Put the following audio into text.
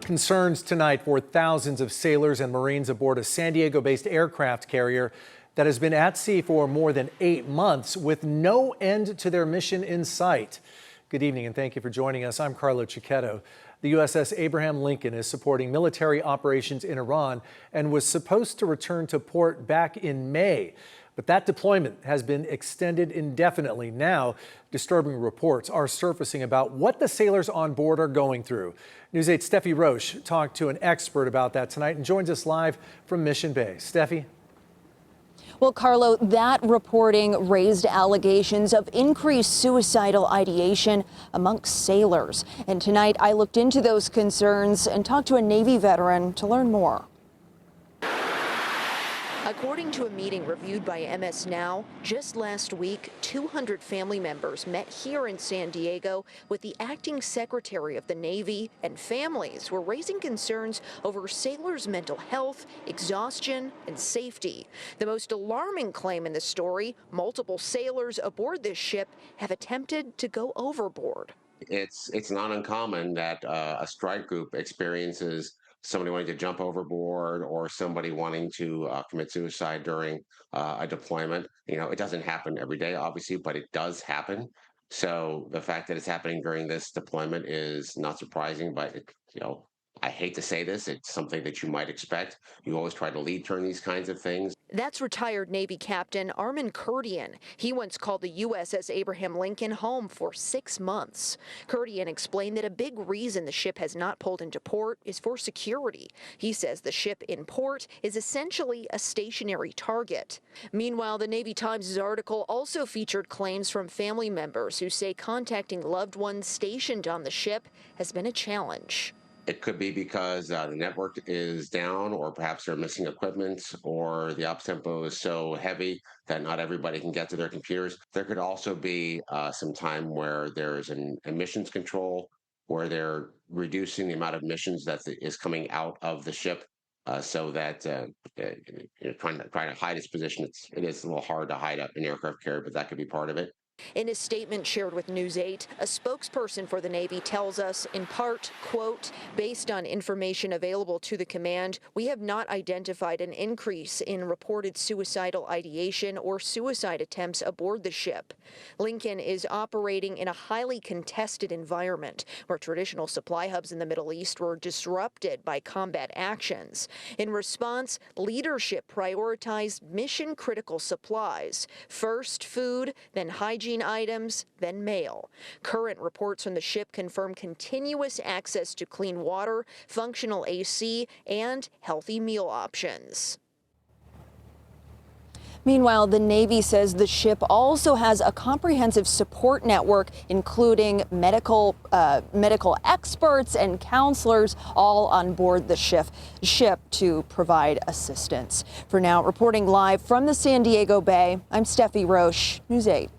Concerns tonight for thousands of sailors and Marines aboard a San Diego-based aircraft carrier that has been at sea for more than 8 months with no end to their mission in sight. Good evening and thank you for joining us. I'm Carlo Cicchetto. The USS Abraham Lincoln is supporting military operations in Iran and was supposed to return to port back in May. But that deployment has been extended indefinitely. Now, disturbing reports are surfacing about what the sailors on board are going through. News 8's Steffi Roche talked to an expert about that tonight and joins us live from Mission Bay. Steffi? Well, Carlo, that reporting raised allegations of increased suicidal ideation amongst sailors. And tonight, I looked into those concerns and talked to a Navy veteran to learn more. According to a meeting reviewed by MS Now, just last week, 200 family members met here in San Diego with the acting secretary of the Navy, and families were raising concerns over sailors' mental health, exhaustion, and safety. The most alarming claim in the story, multiple sailors aboard this ship have attempted to go overboard. It's not uncommon that a strike group experiences somebody wanting to jump overboard or somebody wanting to commit suicide during a deployment. You know, it doesn't happen every day, obviously, but it does happen. So the fact that it's happening during this deployment is not surprising, but I hate to say this, it's something that you might expect. You always try to lead turn these kinds of things. That's retired Navy Captain Armin Kurdian. He once called the USS Abraham Lincoln home for 6 months. Kurdian explained that a big reason the ship has not pulled into port is for security. He says the ship in port is essentially a stationary target. Meanwhile, the Navy Times' article also featured claims from family members who say contacting loved ones stationed on the ship has been a challenge. It could be because the network is down, or perhaps they're missing equipment, or the ops tempo is so heavy that not everybody can get to their computers. There could also be some time where there's an emissions control, where they're reducing the amount of emissions that is coming out of the ship, so that trying to hide its position. It is a little hard to hide an aircraft carrier, but that could be part of it. In a statement shared with News 8, a spokesperson for the Navy tells us, in part, quote, based on information available to the command, we have not identified an increase in reported suicidal ideation or suicide attempts aboard the ship. Lincoln is operating in a highly contested environment where traditional supply hubs in the Middle East were disrupted by combat actions. In response, leadership prioritized mission-critical supplies, first food, then hygiene items, then mail. Current reports from the ship confirm continuous access to clean water, functional AC, and healthy meal options. Meanwhile, the Navy says the ship also has a comprehensive support network, including medical experts and counselors, all on board the ship to provide assistance. For now, reporting live from the San Diego Bay, I'm Steffi Roche, News 8.